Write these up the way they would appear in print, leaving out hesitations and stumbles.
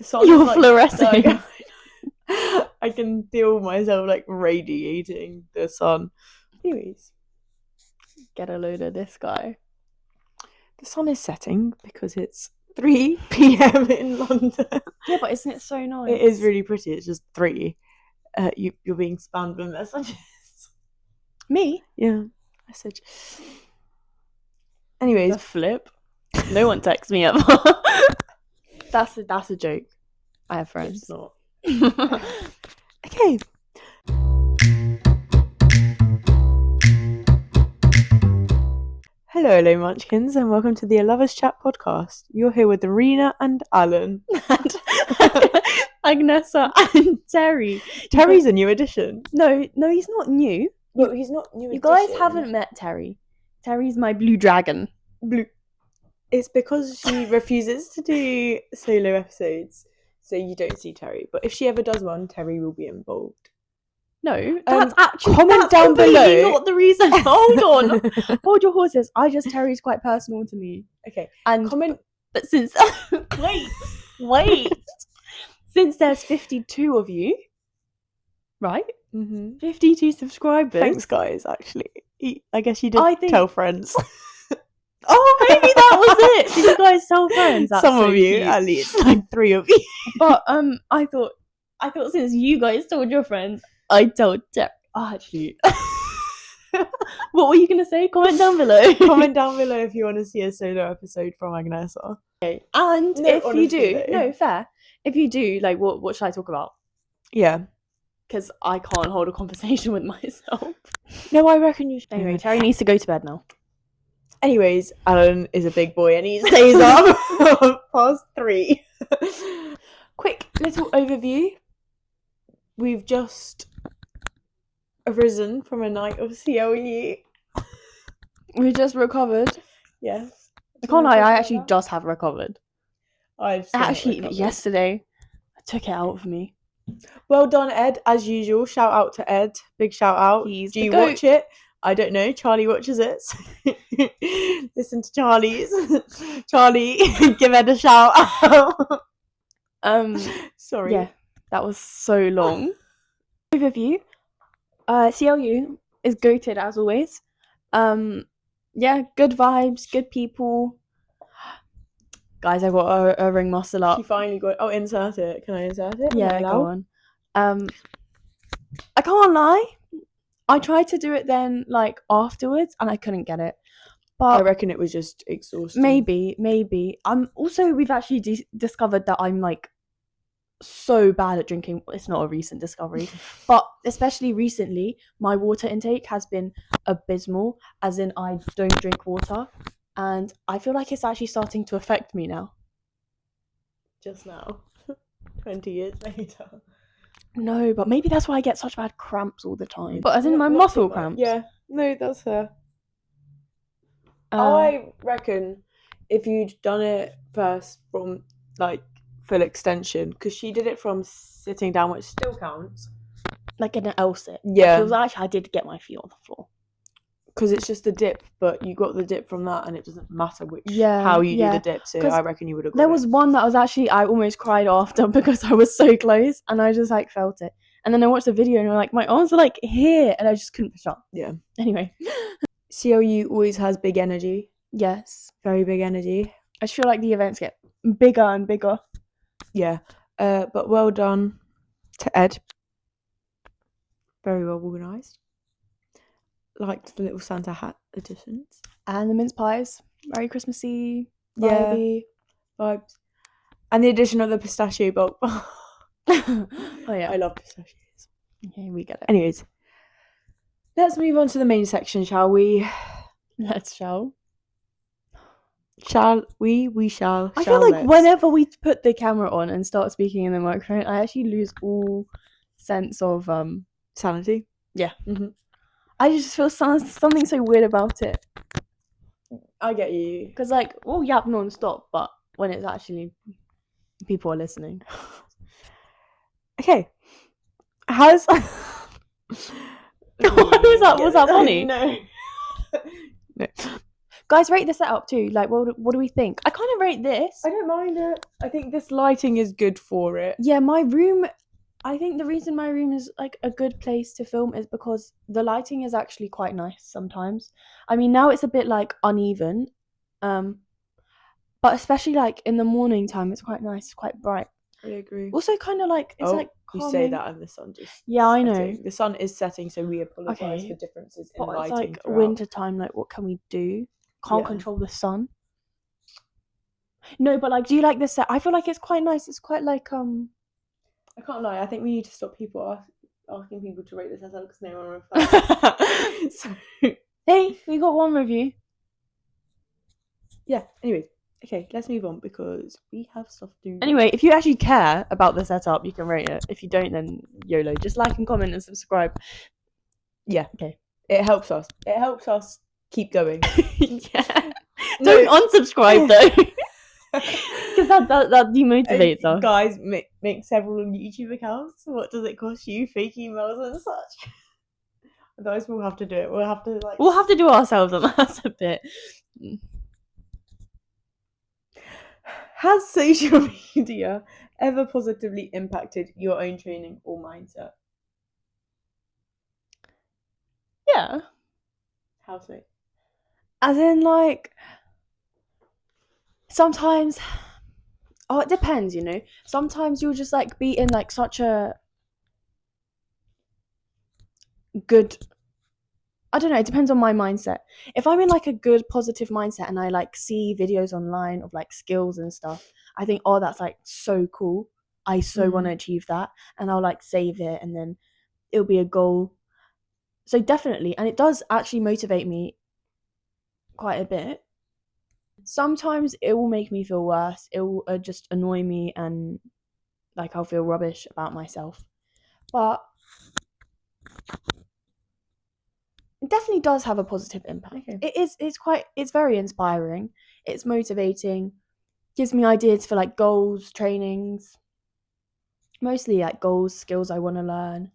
sun You're is, like, fluorescing. I can feel myself like radiating the sun. Anyways, Get a load of this guy. the sun is setting because it's 3 p.m. in London. Yeah, but isn't it so nice? It is really pretty. It's just 3. You're being spammed with messages. Me? Yeah, message. Anyways, The flip. No one texts me ever. That's a joke. I have friends. it's not. Okay. Hello, Munchkins, and welcome to the A Lover's Chat podcast. You're here with Arena and Alan. And Agnesa and Terry. Terry's a new addition. No, he's not new. Well, he's not new. You guys haven't met Terry. Terry's my blue dragon. Blue. It's because she refuses to do solo episodes, so you don't see Terry. But if she ever does one, Terry will be involved. No, that's actually comment down below. Not the reason. Hold on, hold your horses. Terry's quite personal to me. Okay, and comment. But since wait, since there's 52 of you, right? 52 subscribers. Thanks, guys. Actually, I guess you did tell friends. Oh, maybe that was it. Did you guys tell friends? That's Some so of you, cute. at least, like 3 of you. But I thought since you guys told your friends, I told Terry. Oh, actually. What were you gonna say? Comment down below. Comment down below if you want to see a solo episode from Agnesa. Okay. And No, if you do, though. no, fair. If you do, like, what should I talk about? Yeah. Because I can't hold a conversation with myself. No, I reckon you should. Anyway, Terry needs to go to bed now. Anyways, Alan is a big boy and he stays up past 3. Quick little overview. We've just arisen from a night of CLU. We just recovered. Yes. I can't lie, I actually just have recovered. I've yesterday, I took it out of me. Well done, Ed, as usual. Shout out to Ed. Big shout out. He's Do you watch it? I don't know. Charlie watches it. Listen to Charlie's. Charlie, give Ed a shout out. Sorry. Yeah, that was so long. Overview. CLU is goated as always. Yeah, good vibes, good people. Guys, I got a ring muscle up. She finally got. Oh, insert it. Can I insert it? Yeah, go on. I can't lie. I tried to do it then, like, afterwards, and I couldn't get it. But I reckon it was just exhausting. Maybe. Also, we've actually discovered that I'm, like, so bad at drinking. It's not a recent discovery, but especially recently, my water intake has been abysmal, as in I don't drink water, and I feel like it's actually starting to affect me now. Just now. 20 years later. No, but maybe that's why I get such bad cramps all the time. But as in my muscle cramps. Yeah, no, that's fair. I reckon if you'd done it first from, like, full extension, because she did it from sitting down, which still counts. Like in an L sit. Yeah. It was actually, I did get my feet on the floor. Because it's just the dip, but you got the dip from that, and it doesn't matter how you do the dip, so I reckon you would have got There was one that was actually, I almost cried after because I was so close, and I just, like, felt it. And then I watched the video, and I'm like, my arms are, like, here, and I just couldn't push up. Yeah. Anyway. CLU always has big energy. Yes. Very big energy. I just feel like the events get bigger and bigger. Yeah. But well done to Ed. Very well organised. Liked the little Santa hat additions. And the mince pies. Very Christmassy. Vibey. Yeah. Vibes. And the addition of the pistachio bulk. Oh, yeah. I love pistachios. Okay, we get it. Anyways. Let's move on to the main section, shall we? Shall we? We shall. I feel like whenever we put the camera on and start speaking in the microphone, I actually lose all sense of sanity. Yeah. Mm-hmm. I just feel something so weird about it. I get you. Because, like, we'll yap non-stop, but when it's actually people are listening. Okay. How's... Was that funny? No. No. Guys, rate the setup too. Like, what do we think? I kind of rate this. I don't mind it. I think this lighting is good for it. Yeah, my room. I think the reason my room is like a good place to film is because the lighting is actually quite nice sometimes. I mean, now it's a bit like uneven, but especially like in the morning time, it's quite nice, quite bright. I agree. Also, kind of like it's like calming. You say that, and the sun just I know setting. The sun is setting, so we apologise Okay, for differences in but lighting. it's like throughout. winter time. Like, what can we do? Can't control the sun. No, but like, do you like this set? I feel like it's quite nice. It's quite like I can't lie. I think we need to stop asking people to rate this setup because no one replies. So hey, we got one review. Yeah. Anyways, okay, let's move on because we have stuff to do. Anyway, if you actually care about the setup, you can rate it. If you don't, then YOLO. Just like and comment and subscribe. Yeah. Okay. It helps us. It helps us keep going. Yeah. Don't unsubscribe though. Because that demotivates us. Guys, make several YouTube accounts. What does it cost you? Fake emails and such. Otherwise, we'll have to do it. We'll have to do it ourselves, and that's a bit. Has social media ever positively impacted your own training or mindset? Yeah. How so? As in, like, sometimes. Oh, it depends, you know. Sometimes you'll just like be in like such a good. I don't know. It depends on my mindset. If I'm in like a good positive mindset and I like see videos online of like skills and stuff, I think, oh, that's like so cool. I so want to achieve that, and I'll like save it, and then it'll be a goal. So definitely, and it does actually motivate me quite a bit. Sometimes it will make me feel worse. It will just annoy me, and like I'll feel rubbish about myself. But it definitely does have a positive impact. Okay. It's very inspiring. It's motivating. Gives me ideas for like goals, trainings. Mostly like goals, skills I want to learn.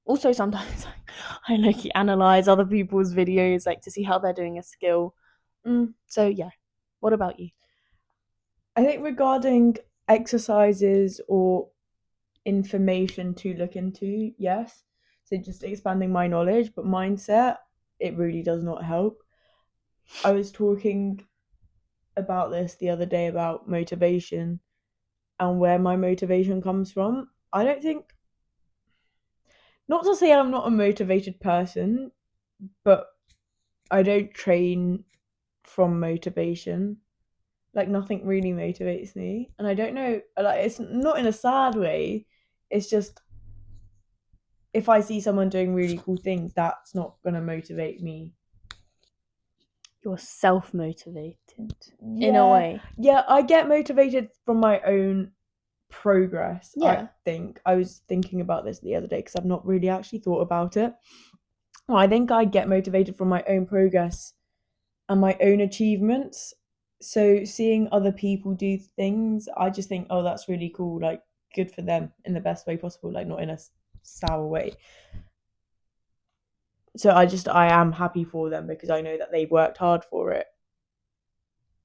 Also sometimes I like analyze other people's videos like to see how they're doing a skill. So yeah. What about you? I think regarding exercises or information to look into, yes. So just expanding my knowledge, but mindset, it really does not help. I was talking about this the other day about motivation and where my motivation comes from. I don't think, not to say I'm not a motivated person, but I don't train from motivation. Like, nothing really motivates me, and I don't know, like, it's not in a sad way, it's just if I see someone doing really cool things, that's not gonna motivate me. You're self-motivated in a way. Yeah, I get motivated from my own progress. I think I was thinking about this the other day because I've not really actually thought about it. I think I get motivated from my own progress and my own achievements. So seeing other people do things, I just think, oh, that's really cool. Like, good for them in the best way possible. Like, not in a sour way. So I am happy for them because I know that they've worked hard for it.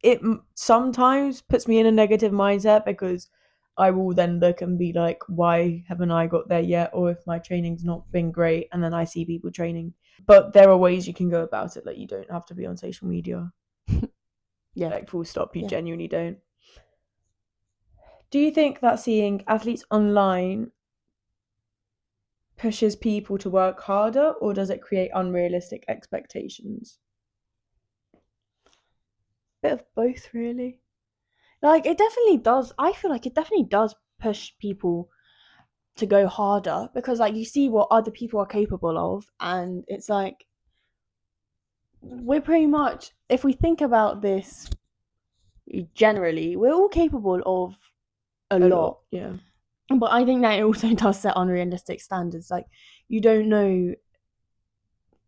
It sometimes puts me in a negative mindset because I will then look and be like, why haven't I got there yet? Or if my training's not been great, and then I see people training. But there are ways you can go about it. Like, you don't have to be on social media. Yeah. Like, full stop, you genuinely don't. Do you think that seeing athletes online pushes people to work harder, or does it create unrealistic expectations? Bit of both, really. Like, it definitely does. I feel like it definitely does push people to go harder because, like, you see what other people are capable of, and it's like we're pretty much, if we think about this generally, we're all capable of a lot. Yeah. But I think that it also does set unrealistic standards. Like, you don't know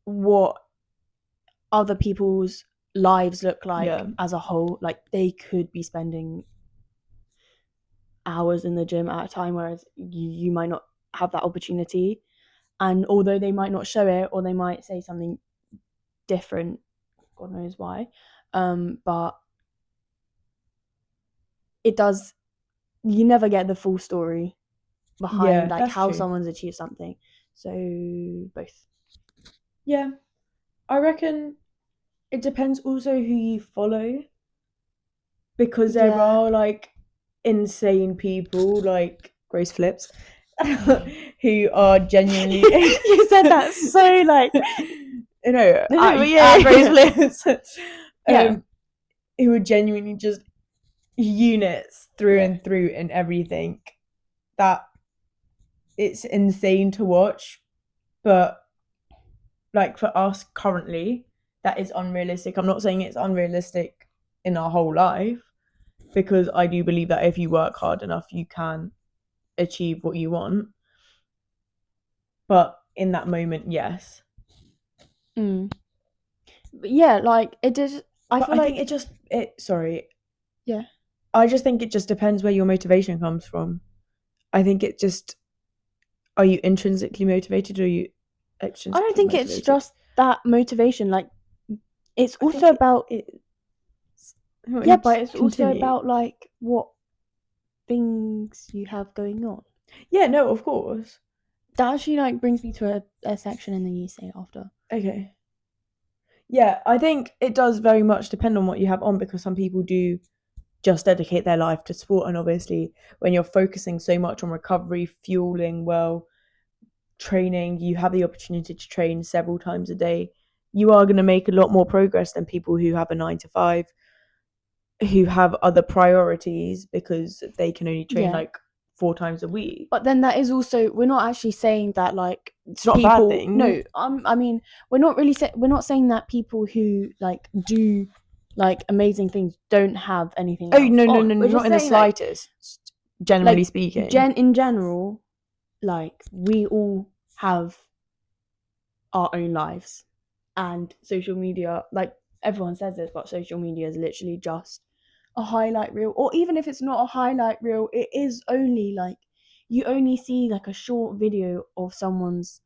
what other people's lives look like as a whole. Like, they could be spending hours in the gym at a time, whereas you might not have that opportunity. And although they might not show it, or they might say something different, God knows why, But it does. You never get the full story behind like how true. someone's achieved something. So both. Yeah, I reckon it depends also who you follow, because there are like insane people like Grace Flips who are genuinely You said that so like you know yeah. Grace Flips Yeah. who are genuinely just units through Yeah. and through in everything. That it's insane to watch, but like for us currently, that is unrealistic. I'm not saying it's unrealistic in our whole life, because I do believe that if you work hard enough, you can achieve what you want. But in that moment, yes. But yeah, like it does. I But feel I like think it just sorry. Yeah. I just think it just depends where your motivation comes from. I think it just, are you intrinsically motivated, or are you extrinsically I don't think motivated? it's just that motivation. Like it's I also think about yeah, but it's also about like what things you have going on. Yeah, no, of course. That actually like brings me to a section, and then you say after. Okay. Yeah, I think it does very much depend on what you have on, because some people do just dedicate their life to sport, and obviously when you're focusing so much on recovery, fueling well, training, you have the opportunity to train several times a day. You are going to make a lot more progress than people who have a 9 to 5, who have other priorities, because they can only train like 4 times a week. But then that is also, we're not actually saying that like it's not people, a bad thing. No, I mean, we're not saying that people who like do like amazing things don't have anything else. No, on. We're not in the saying, slightest. Generally like, speaking, in general, like we all have our own lives, and social media, like everyone says this, but social media is literally just a highlight reel. Or even if it's not a highlight reel, it is only like, you only see like a short video of someone's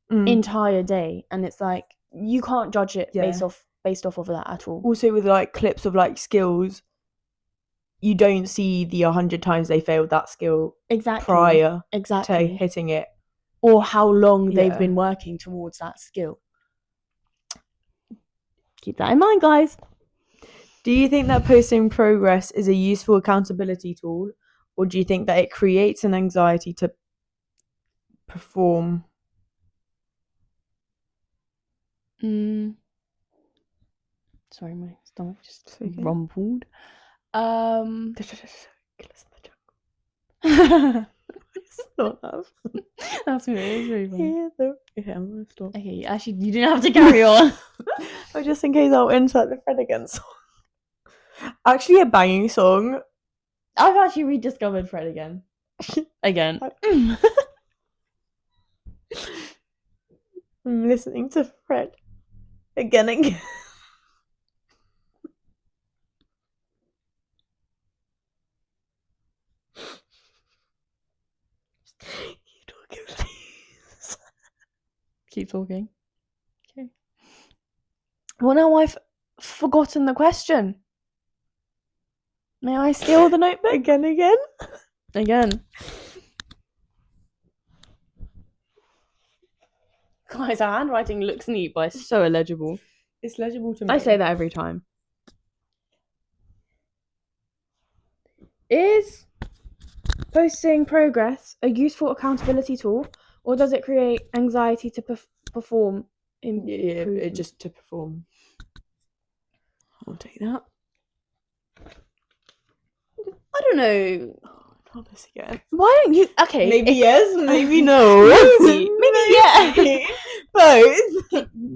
entire day, and it's like you can't judge it based off of that at all. Also with like clips of like skills, you don't see the 100 times they failed that skill prior to hitting it, or how long they've been working towards that skill. Keep that in mind, guys. Do you think that posting progress is a useful accountability tool, or do you think that it creates an anxiety to perform? Sorry, my stomach just rumbled. It's not that. That's really funny. Yeah, I'm gonna stop. Okay, actually, you didn't have to carry on. Oh, just in case I'll insert the Fred Again song. Actually, a banging song. I've actually rediscovered Fred again. I'm listening to Fred again. Keep talking. Okay. Well, now I've forgotten the question. May I steal the notebook? Again? Again. Guys, our handwriting looks neat, but it's so illegible. It's legible to me. I say that every time. Is posting progress a useful accountability tool, or does it create anxiety to perform? It just to perform. I'll take that. I don't know. Not this again. Why don't you? Okay. Maybe yes, maybe no. Maybe yeah. Both.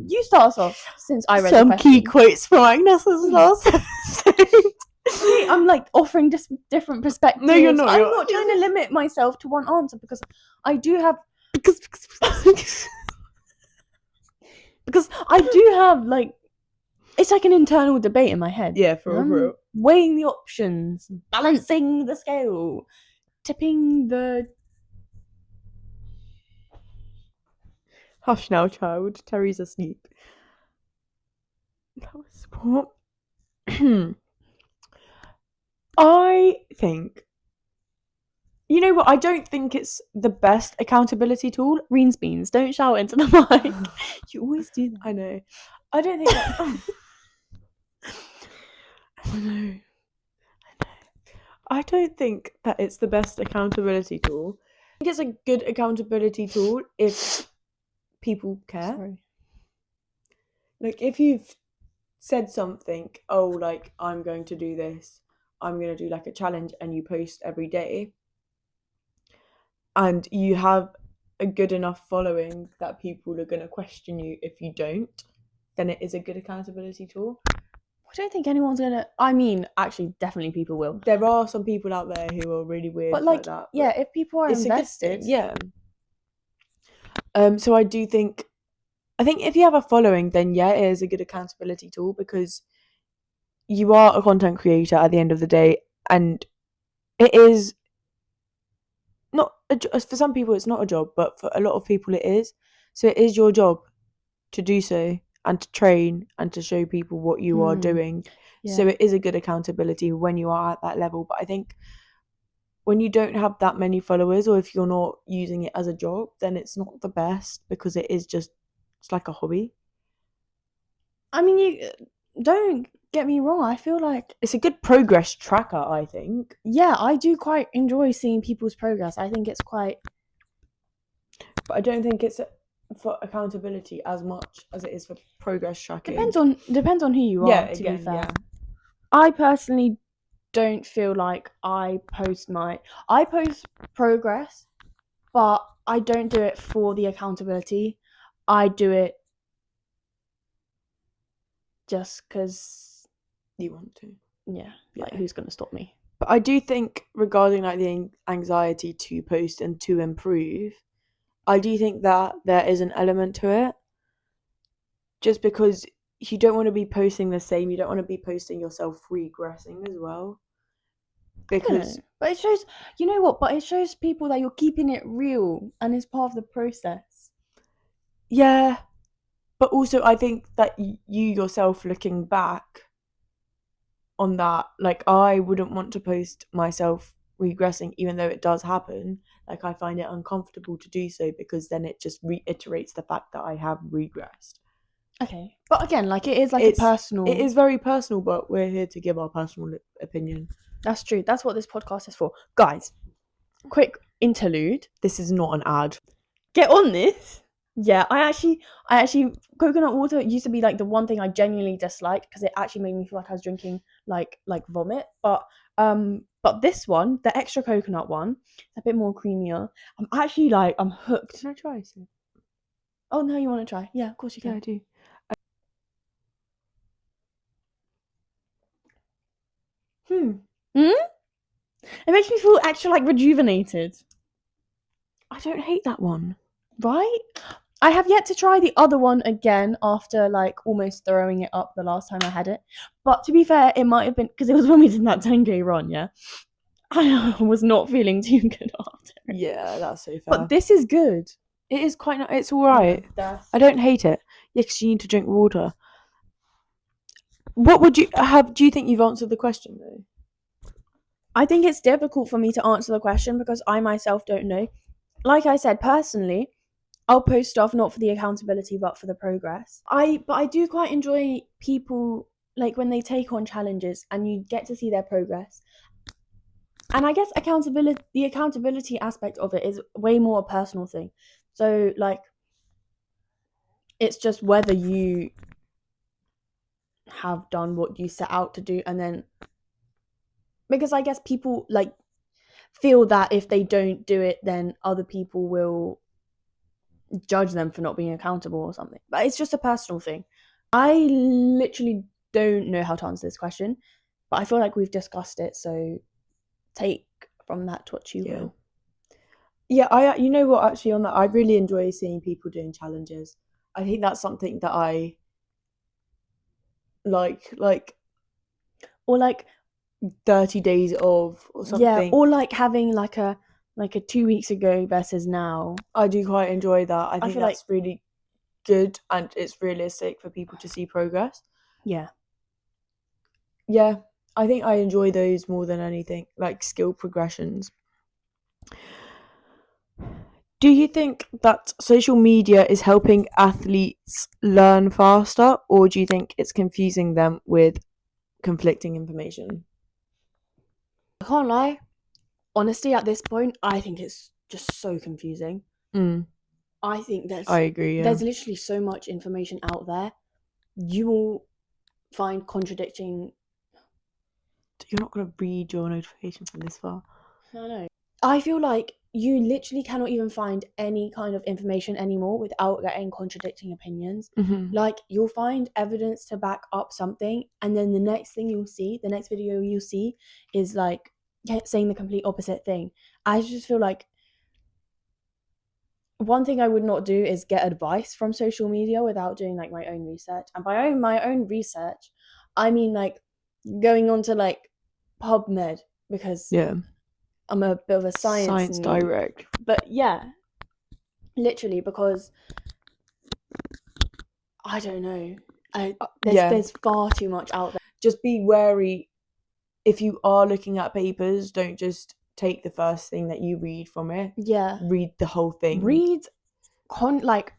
You start us off, since I read some the question. key quotes from Agnes's last episode. See, I'm like offering different perspectives. No, you're not. I'm not trying to limit myself to one answer, because I do have because I do have like, it's like an internal debate in my head. Yeah, for real. Weighing the options, balancing the scale, tipping the. Hush now, child. Terry's asleep. That was sport. I think, you know what? I don't think it's the best accountability tool. Greens beans, don't shout into the mic. You always do that. I know. I don't think that. I know. I don't think that it's the best accountability tool. I think it's a good accountability tool if people care. Sorry. Like, if you've said something, oh, like, I'm going to do this, I'm going to do like a challenge, and you post every day, and you have a good enough following that people are going to question you if you don't, then it is a good accountability tool. I don't think anyone's gonna. I mean, actually, definitely people will. There are some people out there who are really weird But like that. yeah, if people are It's invested, a good thing, yeah. So I think if you have a following, then yeah, it is a good accountability tool, because you are a content creator at the end of the day, and it is not for some people it's not a job, but for a lot of people it is. So it is your job to do so, and to train, and to show people what you are doing. yeah. So it is a good accountability when you are at that level. But I think when you don't have that many followers, or if you're not using it as a job, then it's not the best, because it's like a hobby. I mean, you don't get me wrong. I feel like It's a good progress tracker, I think. yeah, I do quite enjoy seeing people's progress. I think it's quite. But I don't think it's for accountability as much as it is for progress tracking. Depends on who you Yeah, are. To again, be fair, yeah. I personally don't feel like I post progress, but I don't do it for the accountability. I do it just because You want to. yeah, like Yeah. who's gonna stop me? But I do think, regarding like the anxiety to post and to improve, I do think that there is an element to it. Just because you don't want to be posting the same, you don't want to be posting yourself regressing as well. Because But it shows, you know what? But it shows people that you're keeping it real and it's part of the process. yeah, but also I think that you yourself, looking back on that, like, I wouldn't want to post myself regressing, even though it does happen. Like, I find it uncomfortable to do so, because then it just reiterates the fact that I have regressed. Okay, but again, like it is like a personal. It is very personal, but we're here to give our personal opinion. That's true. That's what this podcast is for, guys. Quick interlude. This is not an ad. Get on this. Yeah, I actually, coconut water used to be like the one thing I genuinely disliked, because it actually made me feel like I was drinking like vomit. But this one, the extra coconut one, a bit more creamier. I'm actually like, I'm hooked. Can I try some? Oh no, you want to try? Yeah, of course you can. Yeah, I do. It makes me feel actually like rejuvenated. I don't hate that one. Right? I have yet to try the other one again after like almost throwing it up the last time I had it. But to be fair, it might have been because it was when we did that 10K run, yeah? I was not feeling too good after it. Yeah, that's so fair. But this is good. It is quite nice. It's alright. I don't hate it. Yeah, because you need to drink water. What would you have? Do you think you've answered the question, though? I think it's difficult for me to answer the question because I myself don't know. Like I said, personally, I'll post stuff not for the accountability but for the progress. But I do quite enjoy people like when they take on challenges and you get to see their progress. And I guess the accountability aspect of it is way more a personal thing. So like it's just whether you have done what you set out to do, and then because I guess people like feel that if they don't do it then other people will judge them for not being accountable or something. But it's just a personal thing. I literally don't know how to answer this question, but I feel like we've discussed it, so take from that what you will. Yeah, you know what, actually, on that, I really enjoy seeing people doing challenges. I think that's something that I like Or like 30 days of or something. Yeah, or like having like a 2 weeks ago versus now. I do quite enjoy that. I think feel that's really good, and it's realistic for people to see progress. Yeah. Yeah, I think I enjoy those more than anything, like skill progressions. Do you think that social media is helping athletes learn faster, or do you think it's confusing them with conflicting information? I can't lie. Honestly, at this point, I think it's just so confusing. Mm, I think I agree, yeah. there's literally so much information out there. You will find contradicting. You're not going to read your notification from this far. No. I feel like you literally cannot even find any kind of information anymore without getting contradicting opinions. Mm-hmm. Like, you'll find evidence to back up something, and then the next video you'll see is like saying the complete opposite thing. I just feel like one thing I would not do is get advice from social media without doing like my own research. And by my own research, I mean like going on to like PubMed, because Yeah. I'm a bit of a science noob. direct. But yeah, literally, because I don't know. There's far too much out there. Just be wary. If you are looking at papers, don't just take the first thing that you read from it. Yeah. Read the whole thing. Read contradicting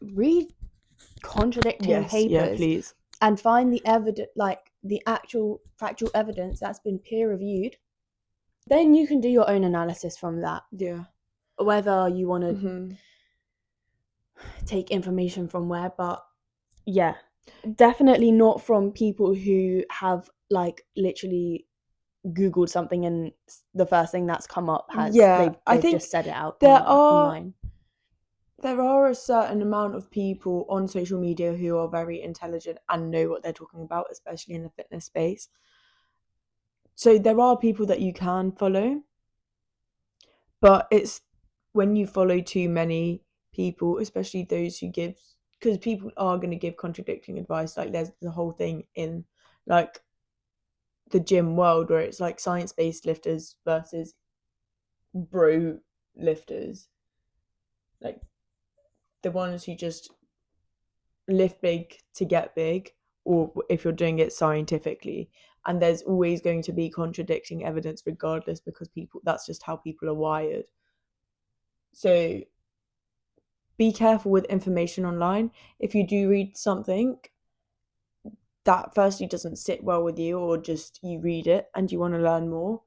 papers. Yeah, please. And find the evidence, like the actual factual evidence that's been peer reviewed. Then you can do your own analysis from that. Yeah. Whether you want to take information from where, but yeah, definitely not from people who have like literally Googled something and the first thing that's come up has they've just said it out online. There are a certain amount of people on social media who are very intelligent and know what they're talking about, especially in the fitness space. So there are people that you can follow, but it's when you follow too many people, especially those who give, because people are going to give contradicting advice. Like there's the whole thing in like the gym world where it's like science-based lifters versus bro lifters, like the ones who just lift big to get big, or if you're doing it scientifically. And there's always going to be contradicting evidence regardless, because that's just how people are wired. So be careful with information online. If you do read something that firstly doesn't sit well with you, or just you read it and you want to learn more,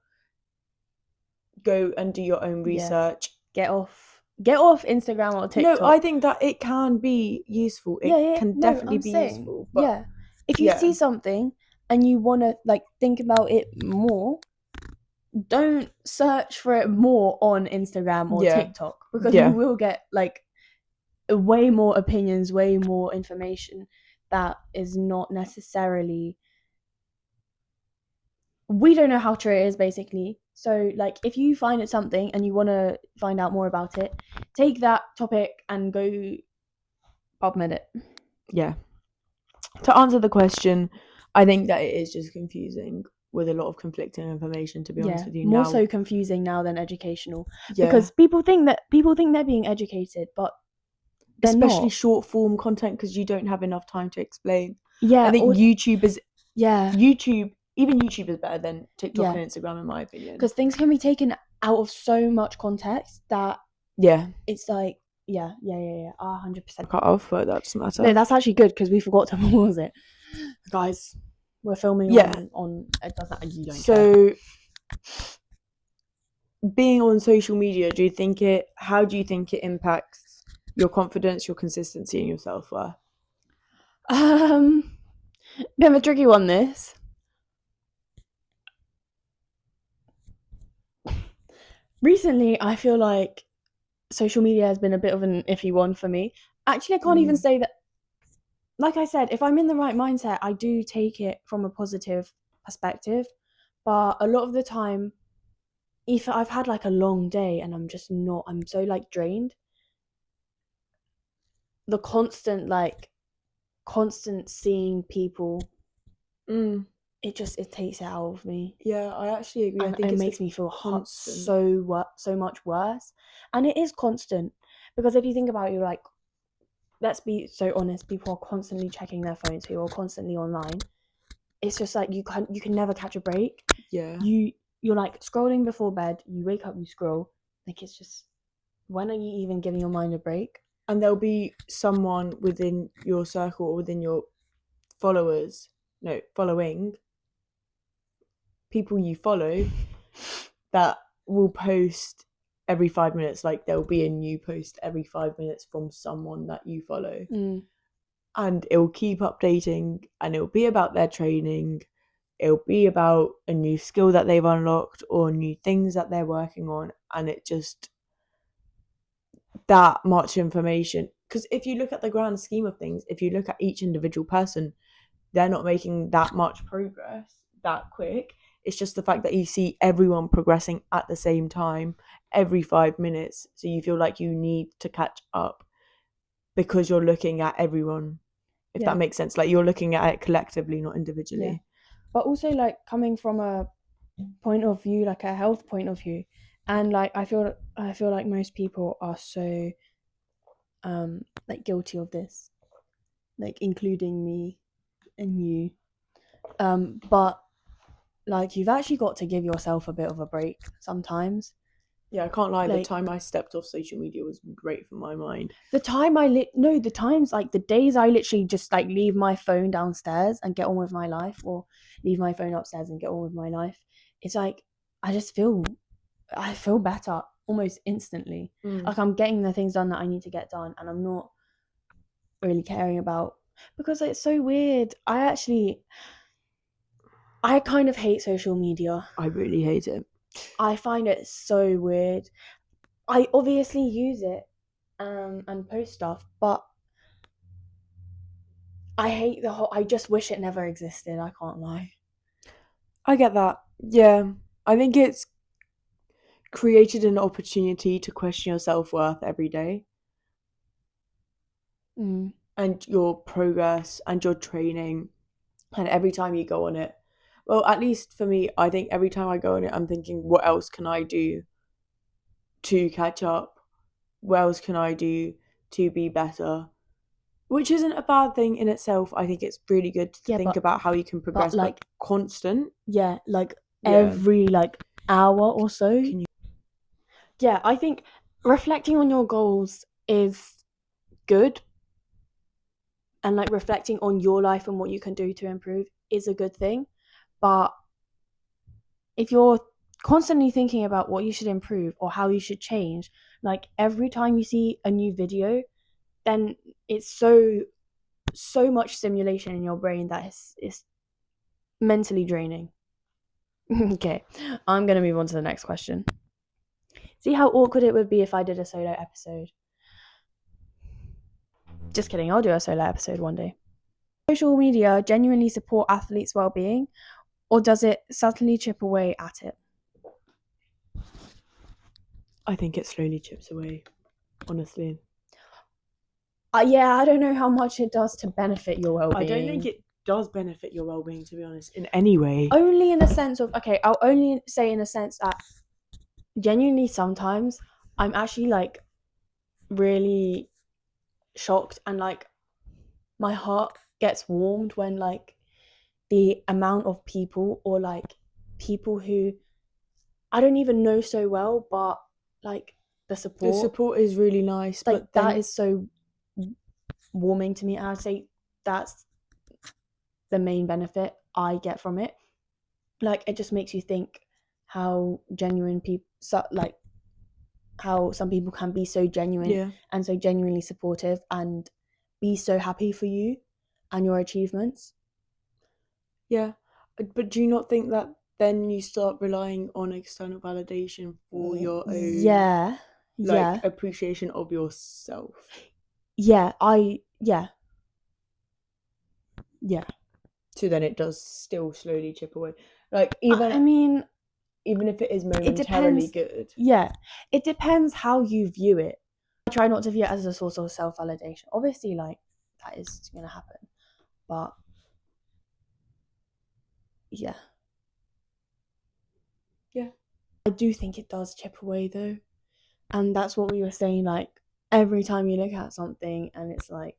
go and do your own research. Get off Instagram or TikTok. No, I think that it can be useful. It can definitely be useful. But if you see something and you want to like think about it more, don't search for it more on Instagram or TikTok, because you will get like way more opinions, way more information that is not necessarily, we don't know how true it is, basically. So like if you find it something and you want to find out more about it, take that topic and go PubMed it. Yeah. To answer the question, I think that it is just confusing with a lot of conflicting information, to be honest with you. More so confusing now than educational. Because people think they're being educated, but they're especially not. Short form content, because you don't have enough time to explain. Yeah. I think YouTube is better than TikTok and Instagram, in my opinion. Because things can be taken out of so much context that it's like 100%. Cut off, but that doesn't matter. No, that's actually good, because we forgot to pause it, guys. We're filming on it doesn't, you don't care. Being on social media, how do you think it impacts your confidence, your consistency, and your self-worth? Bit of a tricky one, this. Recently, I feel like social media has been a bit of an iffy one for me. Actually, I can't even say that. Like I said, if I'm in the right mindset, I do take it from a positive perspective. But a lot of the time, if I've had like a long day and I'm so like drained, the constant seeing people, it takes it out of me. Yeah, I actually agree. And it makes me feel so much worse. And it is constant, because if you think about it, like, let's be so honest, people are constantly checking their phones, who are constantly online. it's just like you can never catch a break. Yeah. You're like scrolling before bed, you wake up, you scroll. Like, it's just, when are you even giving your mind a break? And there'll be someone within your circle or within your following, people you follow, that will post every 5 minutes. Like, there'll be a new post every 5 minutes from someone that you follow. And it will keep updating, and it'll be about their training. It'll be about a new skill that they've unlocked or new things that they're working on. And it just, that much information. Because if you look at the grand scheme of things, if you look at each individual person, they're not making that much progress that quick. It's just the fact that you see everyone progressing at the same time every 5 minutes. So you feel like you need to catch up because you're looking at everyone, if that makes sense. Like, you're looking at it collectively, not individually. Yeah. But also, like, coming from a point of view, like a health point of view, and like I feel like most people are so like guilty of this, like including me and you. But like, you've actually got to give yourself a bit of a break sometimes. Yeah, I can't lie. Like, the time I stepped off social media was great for my mind. the times, like the days I literally just like leave my phone downstairs and get on with my life, or leave my phone upstairs and get on with my life. It's like I feel better almost instantly. Like, I'm getting the things done that I need to get done, and I'm not really caring about, because it's so weird. I kind of hate social media. I really hate it. I find it so weird. I obviously use it and post stuff, but I hate I just wish it never existed. I can't lie. I get that. Yeah. I think it's created an opportunity to question your self-worth every day. And your progress and your training. And every time you go on it, well, at least for me, I think every time I go on it, I'm thinking, what else can I do to catch up? What else can I do to be better? Which isn't a bad thing in itself. I think it's really good to think about how you can progress, but like constant. Yeah, like every like hour or so. Yeah, I think reflecting on your goals is good, and like reflecting on your life and what you can do to improve is a good thing. But if you're constantly thinking about what you should improve or how you should change, like every time you see a new video, then it's so much stimulation in your brain that is mentally draining. Okay, I'm gonna move on to the next question. See how awkward it would be if I did a solo episode. Just kidding, I'll do a solo episode one day. Social media genuinely support athletes' well-being, or does it subtly chip away at it? I think it slowly chips away, honestly. Yeah, I don't know how much it does to benefit your well-being. I don't think it does benefit your well-being, to be honest, in any way. Only in the sense of, okay, I'll only say in a sense that genuinely sometimes I'm actually like really shocked, and like my heart gets warmed when like the amount of people, or like people who I don't even know so well, but like the support is really nice, like but then that is so warming to me, and I'd say that's the main benefit I get from it. Like, it just makes you think how genuine people, like how some people can be so genuine and so genuinely supportive and be so happy for you and your achievements. Yeah, but do you not think that then you start relying on external validation for your own appreciation of yourself? Yeah. So then it does still slowly chip away. Like, even if it is momentarily good. Yeah, it depends how you view it. I try not to view it as a source of self-validation. Obviously, like, that is going to happen. But, yeah. Yeah. I do think it does chip away, though. And that's what we were saying, like, every time you look at something and it's like,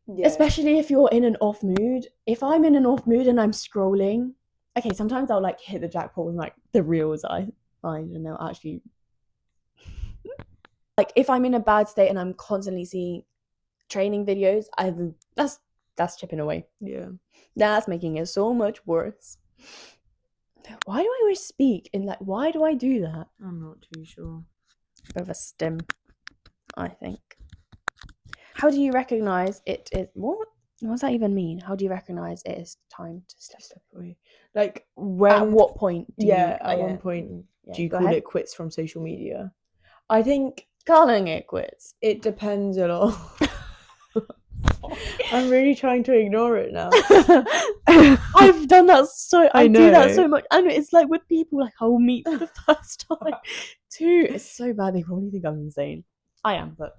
Yeah. Especially if you're in an off mood. If I'm in an off mood and I'm scrolling, okay, sometimes I'll like hit the jackpot with like the reels I find, and they'll actually like if I'm in a bad state and I'm constantly seeing training videos, that's chipping away. Yeah. That's making it so much worse. Why do I always speak in like? Why do I do that? I'm not too sure. Bit of a stim, I think. How do you recognize it is what? What does that even mean? How do you recognize it is time to step away? Like when? At what point? At one point, do you call it quits from social media? I think calling it quits. It depends a lot. I'm really trying to ignore it now. I've done that I do that so know. much, and it's like with people like I'll meet for the first time too. It's so bad they probably think I'm insane. I am, but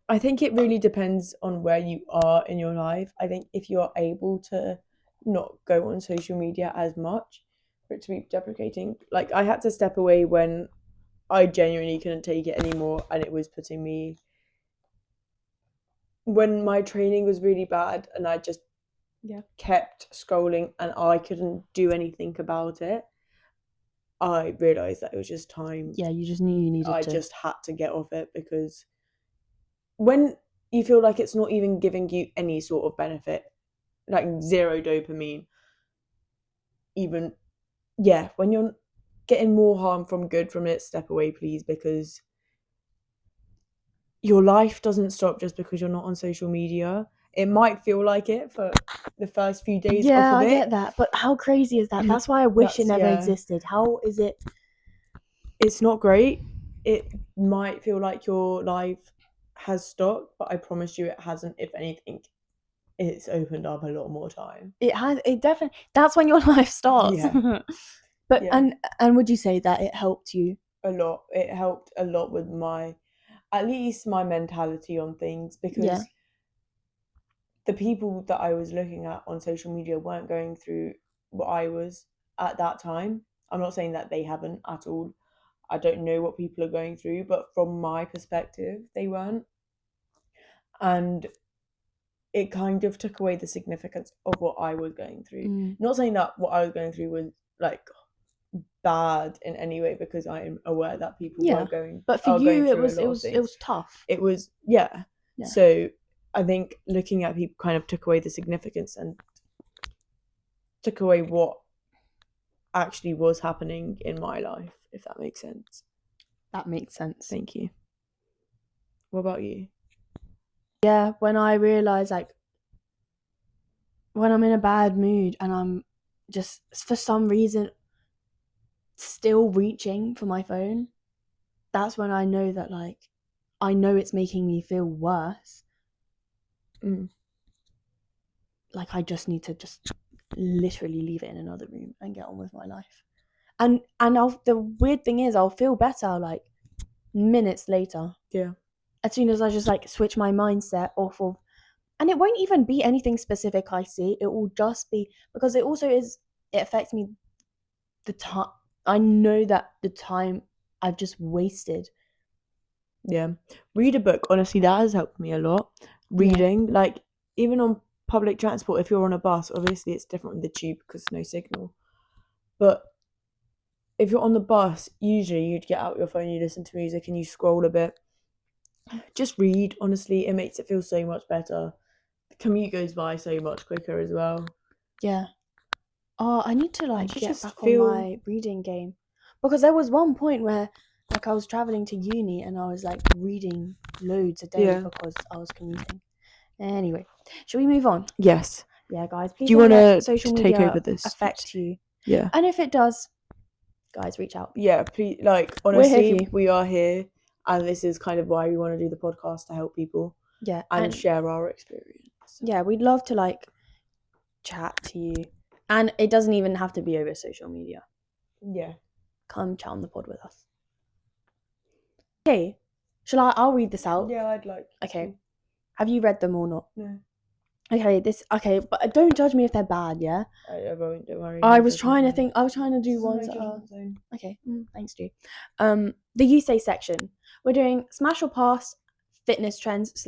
I think it really depends on where you are in your life. I think if you are able to not go on social media as much for it to be deprecating, like I had to step away when I genuinely couldn't take it anymore, and it was putting me, when my training was really bad and I just kept scrolling and I couldn't do anything about it, I realised that it was just time. Yeah, you just knew you needed to. I just had to get off it, because when you feel like it's not even giving you any sort of benefit, like zero dopamine, even, when you're getting more harm from good from it, step away, please, because your life doesn't stop just because you're not on social media. It might feel like it for the first few days of it. I get that, but how crazy is that? That's why I wish it never existed. How is it? It's not great. It might feel like your life has stopped, but I promise you it hasn't. If anything, it's opened up a lot more time. It has. It definitely. That's when your life starts. Yeah. But and would you say that it helped you? A lot. It helped a lot with at least my mentality on things, because the people that I was looking at on social media weren't going through what I was at that time. I'm not saying that they haven't at all. I don't know what people are going through, but from my perspective, they weren't. And it kind of took away the significance of what I was going through. Not saying that what I was going through was like bad in any way, because I am aware that people were going. But for you, it was tough. It was So I think looking at people kind of took away the significance and took away what actually was happening in my life, if that makes sense. That makes sense. Thank you. What about you? Yeah, when I realise, like, when I'm in a bad mood and I'm just, for some reason, still reaching for my phone, that's when I know that, like, I know it's making me feel worse. Like, I just need to just literally leave it in another room and get on with my life. And the weird thing is, I'll feel better, like, minutes later. Yeah. As soon as I just, like, switch my mindset off of, and it won't even be anything specific I see. It will just be, because it also is, it affects me, the time. I know that the time I've just wasted. Yeah. Read a book. Honestly, that has helped me a lot. Reading, like, even on public transport, if you're on a bus, obviously it's different with the tube because there's no signal. But if you're on the bus, usually you'd get out your phone, you listen to music and you scroll a bit. Just read, honestly. It makes it feel so much better. The commute goes by so much quicker as well. Yeah. Oh, I need to, like, get back on my reading game. Because there was one point where, like, I was travelling to uni and I was, like, reading loads a day because I was commuting. Anyway, should we move on? Yes. Yeah, guys, please do you want to social take media over this? affect you? Yeah. And if it does, guys, reach out. Yeah, please. Like, honestly, we are here, and this is kind of why we want to do the podcast, to help people. Yeah. And share our experience. Yeah, we'd love to, like, chat to you. And it doesn't even have to be over social media. Yeah. Come chat on the pod with us. Okay. I'll read this out? Yeah, I'd like. Okay. Have you read them or not? No. Okay, but don't judge me if they're bad, yeah? I won't, don't worry. I was trying to do ones that are... Okay, thanks, Stu. The You Say section. We're doing smash or pass, fitness trends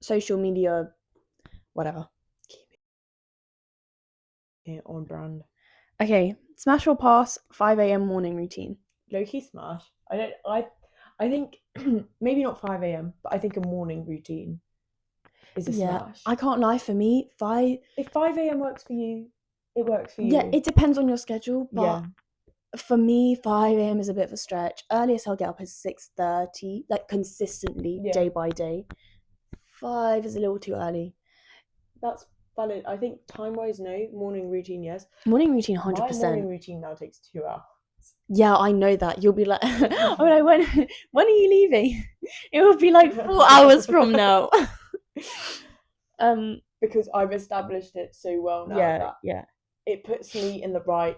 social media, whatever. Yeah, on brand. Okay, smash or pass 5 a.m. morning routine. Low-key smash. I think maybe not 5 a.m, but I think a morning routine is a smash. I can't lie, for me, If 5 a.m. works for you, it works for you. Yeah, it depends on your schedule, but Yeah. for me, 5 a.m. is a bit of a stretch. Earliest I'll get up is 6:30, like consistently, Yeah. day by day. 5 is a little too early. That's valid. I think time-wise, no. Morning routine, yes. Morning routine, My 100%. morning routine now takes 2 hours. Yeah, I know that. You'll be like, I'm like, when are you leaving? It will be like 4 hours from now. Because I've established it so well now that it puts me in the right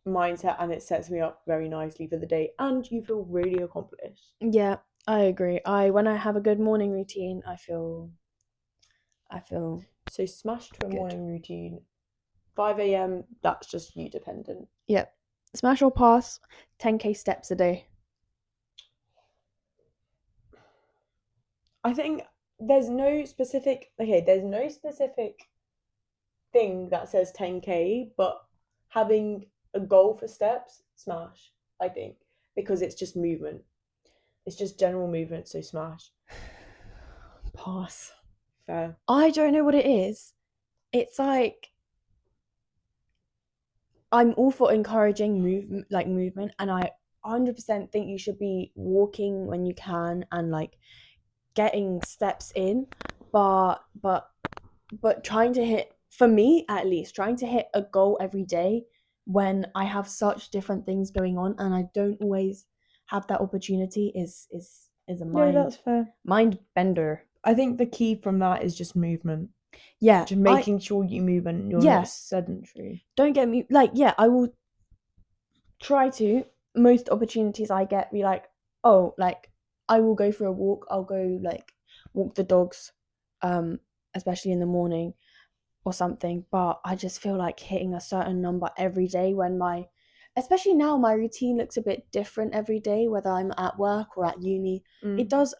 mindset and it sets me up very nicely for the day, and you feel really accomplished. Yeah, I agree. When I have a good morning routine, I feel So smash to a good. morning routine. 5 a.m, that's just you dependent. Yep. Smash or pass 10k steps a day. I think there's no specific thing that says 10k, but having a goal for steps, smash, I think, because it's just movement. It's just general movement, so smash. Pass. Fair. I don't know what it is. It's like I'm all for encouraging movement, and I 100% think you should be walking when you can and like getting steps in, but trying to hit, for me at least, trying to hit a goal every day when I have such different things going on and I don't always have that opportunity is a That's fair. mind bender. I think the key from that is just movement. Yeah, Just making sure you move and you're not sedentary. Don't get me I will try to, most opportunities I get, be like, oh, like I will go for a walk. I'll go like walk the dogs, especially in the morning or something. But I just feel like hitting a certain number every day when especially now, my routine looks a bit different every day, whether I'm at work or at uni. It does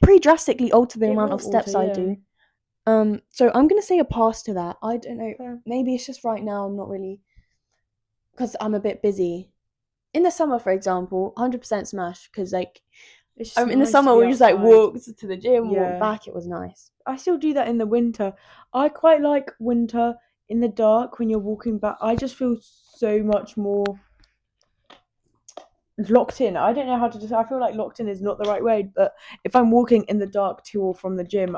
pretty drastically alter the amount of steps I do. So I'm gonna say a pass to that. I don't know. Fair. Maybe it's just right now I'm not really, because I'm a bit busy. In the summer, for example, 100% smash, because like in the summer we just like walked to the gym, walked back. It was nice. I still do that in the winter. I quite like winter in the dark when you're walking back. I just feel so much more locked in. I don't know how to I feel like locked in is not the right word, but if I'm walking in the dark to or from the gym,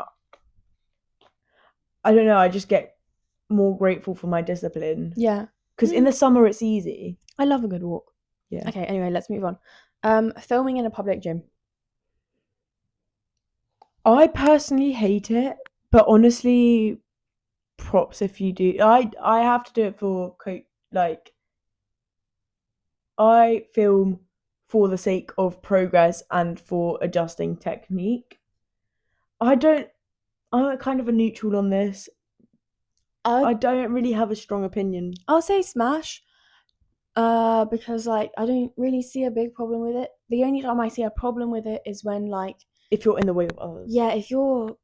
I don't know, I just get more grateful for my discipline. Yeah. Because in the summer it's easy. I love a good walk. Yeah. Okay, anyway, let's move on. Filming in a public gym. I personally hate it, but honestly, props if you do. I have to do it for like I film for the sake of progress and for adjusting technique. I'm kind of a neutral on this. I don't really have a strong opinion. I'll say smash. Because like I don't really see a big problem with it. The only time I see a problem with it is when like if you're in the way of others. Yeah, if you're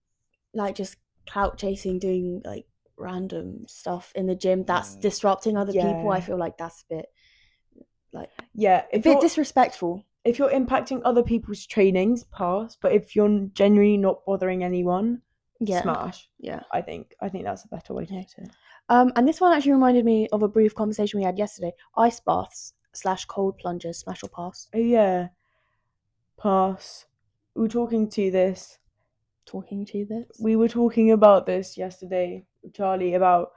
like just clout chasing, doing like random stuff in the gym that's disrupting other people, I feel like that's a bit like a bit disrespectful. If you're impacting other people's trainings, pass. But if you're genuinely not bothering anyone, smash. Yeah, I think that's a better way to put it. And this one actually reminded me of a brief conversation we had yesterday. Ice baths / cold plunges, smash or pass? Oh yeah, pass. We were talking this. We were talking about this yesterday, Charlie, about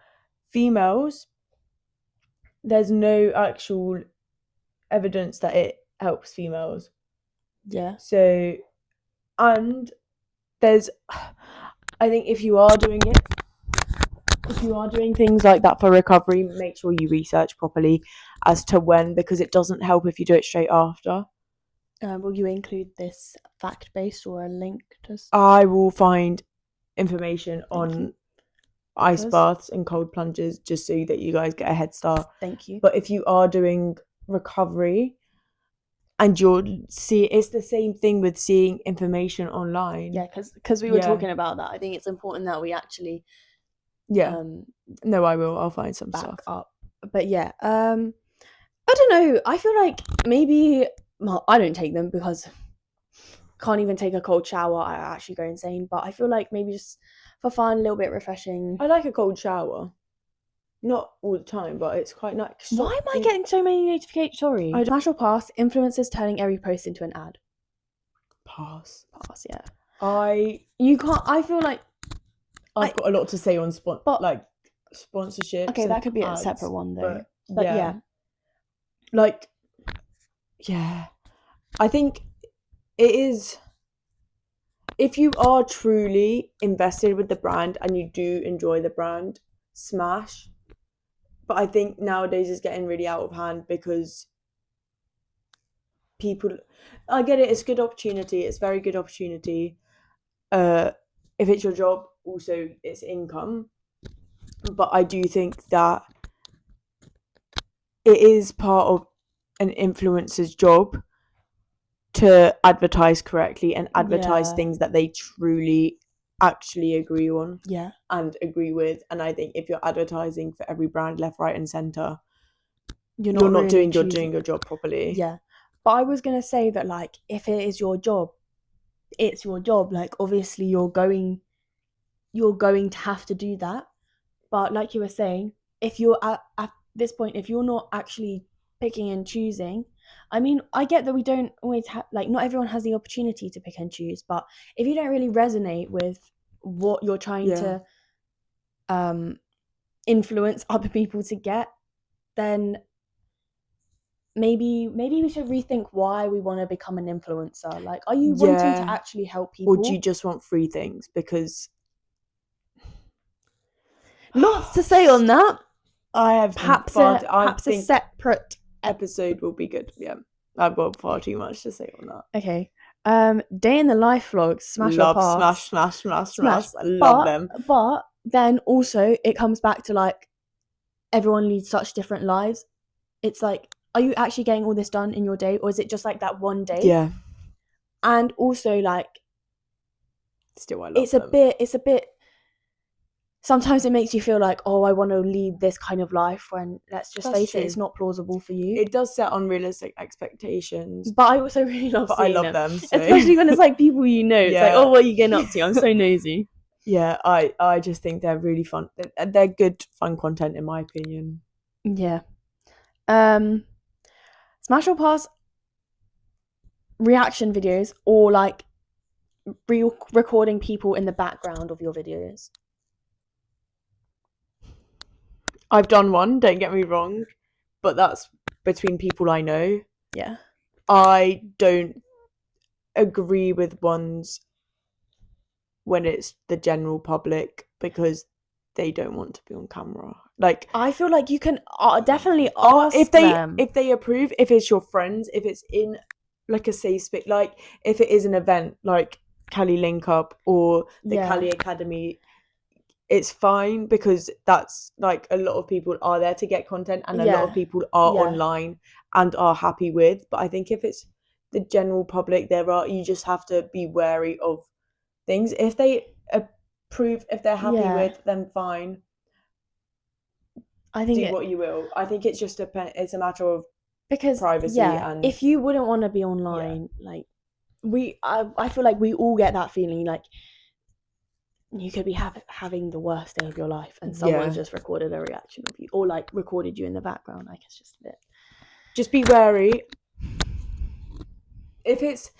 females. There's no actual evidence that it helps females. Yeah. So, and there's, I think if you are doing things like that for recovery, make sure you research properly as to when, because it doesn't help if you do it straight after. Will you include this fact-based or a link to? I will find information on ice baths and cold plunges just so that you guys get a head start. Thank you. But if you are doing recovery, and it's the same thing with seeing information online. Yeah, because we were Yeah. talking about that. I think it's important that we actually No, I'll find some back stuff up. But yeah, I don't know. I feel like maybe, well, I don't take them because can't even take a cold shower. I actually go insane. But I feel like maybe just for fun, a little bit refreshing. I like a cold shower. Not all the time, but it's quite nice. Why am I getting so many notifications? Sorry. Smash or pass, influencers turning every post into an ad. Pass. Yeah. You can't. I feel like I've got a lot to say on sponsorships. Okay, that could be ads, a separate one though. But yeah. Like, yeah. I think it is, if you are truly invested with the brand and you do enjoy the brand, smash. But I think nowadays it's getting really out of hand because people, I get it, it's a good opportunity, it's a very good opportunity. If it's your job, also it's income. But I do think that it is part of an influencer's job to advertise correctly and advertise things that they truly actually agree on and agree with. And I think if you're advertising for every brand left, right and centre, you're not really doing your job properly. Yeah. But I was gonna say that, like, if it is your job, it's your job. Like, obviously you're going to have to do that. But like you were saying, if you're at this point, if you're not actually picking and choosing, I mean, I get that we don't always have, like, not everyone has the opportunity to pick and choose, but if you don't really resonate with what you're trying to influence other people to get, then maybe we should rethink why we want to become an influencer. Like, are you wanting to actually help people, or do you just want free things? Because lots to say on that. I have perhaps a separate episode will be good. Yeah, I've got far too much to say on that. Okay. Day in the life vlogs, smash or pass. Smash. I love them. But then also it comes back to, like, everyone leads such different lives. It's like, are you actually getting all this done in your day, or is it just like that one day? Yeah. And also, like, still I love it's a bit sometimes it makes you feel like, oh, I want to lead this kind of life, when, let's just face it, it's not plausible for you. It does set unrealistic expectations. But I also really love seeing them. So. Especially when it's like people you know. It's like, oh, what are you getting up to? I'm so nosy. Yeah, I just think they're really fun. They're good, fun content, in my opinion. Yeah. Smash or pass, reaction videos, or like recording people in the background of your videos? I've done one, don't get me wrong, but that's between people I know. Yeah. I don't agree with ones when it's the general public because they don't want to be on camera. Like, I feel like you can definitely ask them. If they approve, if it's your friends, if it's in like a safe space, like if it is an event like Cali Link Up or the Cali Academy, it's fine, because that's like, a lot of people are there to get content, and a lot of people are online and are happy with. But I think if it's the general public, you just have to be wary of things. If they approve, if they're happy with, then fine. I think do what you will. I think it's just it's a matter of privacy. And if you wouldn't want to be online, like, I feel like we all get that feeling, like, you could be having the worst day of your life and someone's just recorded a reaction of you, or like recorded you in the background. Like, it's just a bit. Just be wary. If it's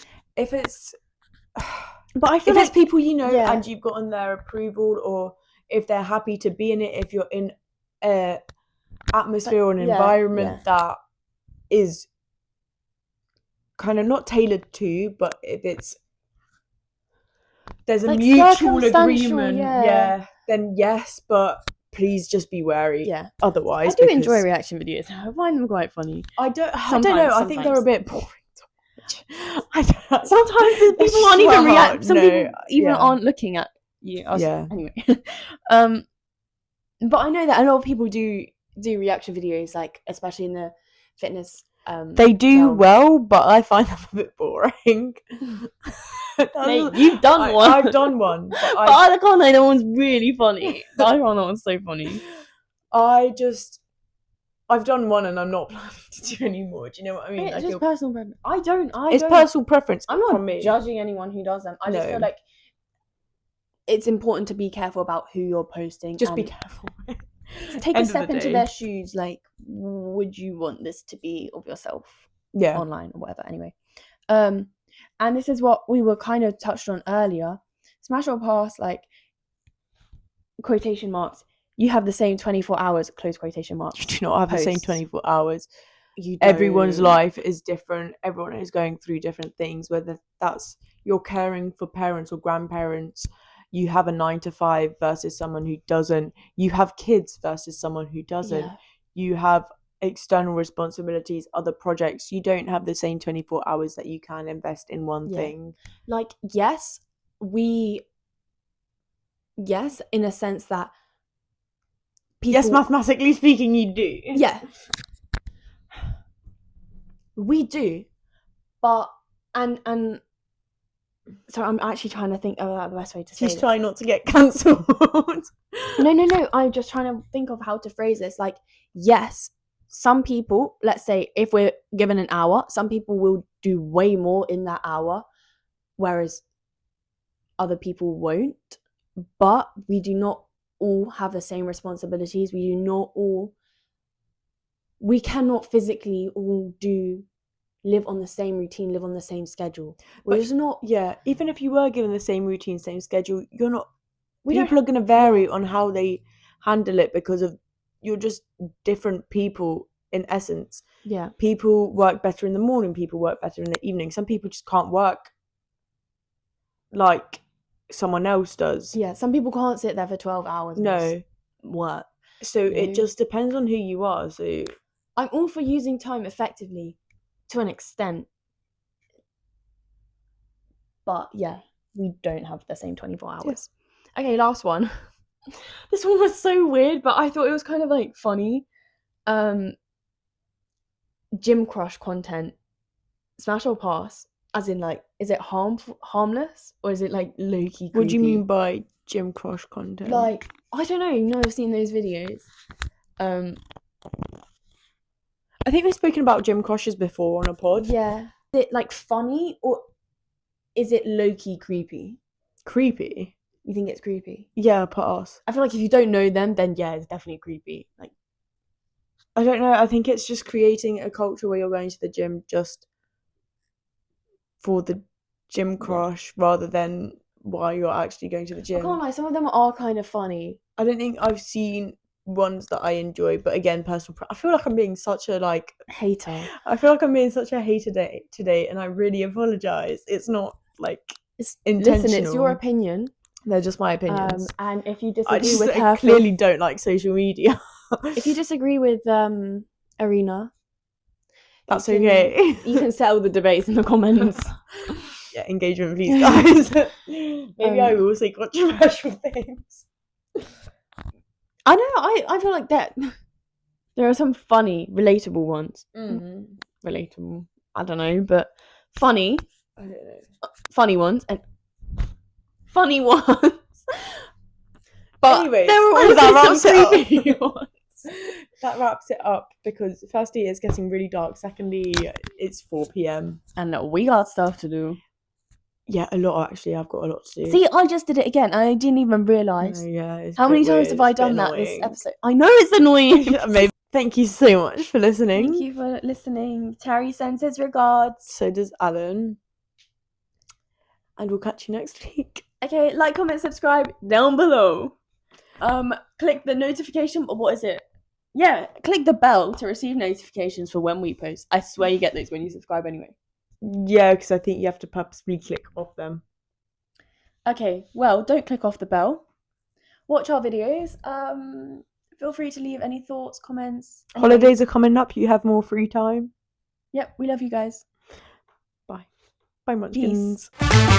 but I feel like it's people you know and you've gotten their approval, or if they're happy to be in it, if you're in a atmosphere or an environment that is kind of not tailored to, but if there's a like mutual agreement, then yes, but please just be wary. Yeah. Otherwise, I do enjoy reaction videos. I find them quite funny. I don't know. I think they're a bit boring to watch. Sometimes people aren't even reacting. Some people even aren't looking at you. Anyway. But I know that a lot of people do reaction videos, like, especially in the fitness They do film. well, but I find them a bit boring. Mate, you've done one. I've done one, but But I can't lie, that one's really funny. I can't lie, that one's so funny. I've done one and I'm not planning to do any more. Do you know what I mean? It's just personal preference. It's personal preference. I'm not from me. judging anyone who does them. I just feel like it's important to be careful about who you're posting. Just be careful. Take a step into their shoes. Like, would you want this to be of yourself? Yeah. Online or whatever. Anyway. And this is what we were kind of touched on earlier. Smash or pass, like, quotation marks. You have the same 24 hours, close quotation marks. You do not have the same 24 hours. You don't. Everyone's life is different. Everyone is going through different things, whether that's you're caring for parents or grandparents. You have a 9 to 5 versus someone who doesn't. You have kids versus someone who doesn't. Yeah. You have external responsibilities, other projects. You don't have the same 24 hours that you can invest in one thing. Like, yes, in a sense that people... Yes, mathematically speaking, you do. Yeah. We do. But, and so I'm actually trying to think about the best way to say this. She's trying not to get cancelled. No. I'm just trying to think of how to phrase this. Like, yes, some people, let's say if we're given an hour, some people will do way more in that hour, whereas other people won't. But we do not all have the same responsibilities. We cannot physically all live on the same routine, live on the same schedule. Even if you were given the same routine, same schedule, people are going to vary on how they handle it because of you're just different people in essence. Yeah. People work better in the morning, people work better in the evening. Some people just can't work like someone else does. Yeah, some people can't sit there for 12 hours. No. Work. So it just depends on who you are. So I'm all for using time effectively to an extent. But yeah, we don't have the same 24 hours. Yeah. Okay, last one. This one was so weird, but I thought it was kind of like funny. Gym crush content. Smash or pass? As in, like, is it harmless? Or is it like low-key creepy? What do you mean by gym crush content? Like, I don't know. I've seen those videos. I think we've spoken about gym crushes before on a pod. Yeah. Is it like funny or is it low-key creepy? Creepy? You think it's creepy? Yeah, pass. I feel like if you don't know them, then yeah, it's definitely creepy. Like, I don't know. I think it's just creating a culture where you're going to the gym just for the gym crush rather than why you're actually going to the gym. I can't lie, some of them are kind of funny. I don't think I've seen ones that I enjoy, but again, I feel like I'm being such a hater. I feel like I'm being such a hater today, and I really apologize. It's not it's intentional. Listen, it's your opinion. They're just my opinions. And if you disagree with her, I clearly don't like social media. If you disagree with Arena, that's okay. You can settle the debates in the comments. Yeah, engagement, please, guys. Maybe I will say controversial things. I know. I feel like that. There are some funny, relatable ones. Mm-hmm. Relatable. I don't know, but funny. I don't know. Funny ones and funny ones. But anyways, there were also some creepy ones. That wraps it up because firstly, it's getting really dark. Secondly, it's 4 p.m. and we got stuff to do. Yeah, a lot actually. I've got a lot to do. See, I just did it again, and I didn't even realise. How many times have I done that this episode? I know it's annoying. Maybe. Thank you so much for listening. Thank you for listening. Terry sends his regards. So does Alan. And we'll catch you next week. Okay, like, comment, subscribe down below. Click the notification. What is it? Yeah, click the bell to receive notifications for when we post. I swear you get those when you subscribe anyway. Yeah, because I think you have to purposely click off them. Okay, well, don't click off the bell. Watch our videos. Feel free to leave any thoughts, comments. Holidays are coming up. You have more free time. Yep, we love you guys. Bye. Bye, munchkins. Peace.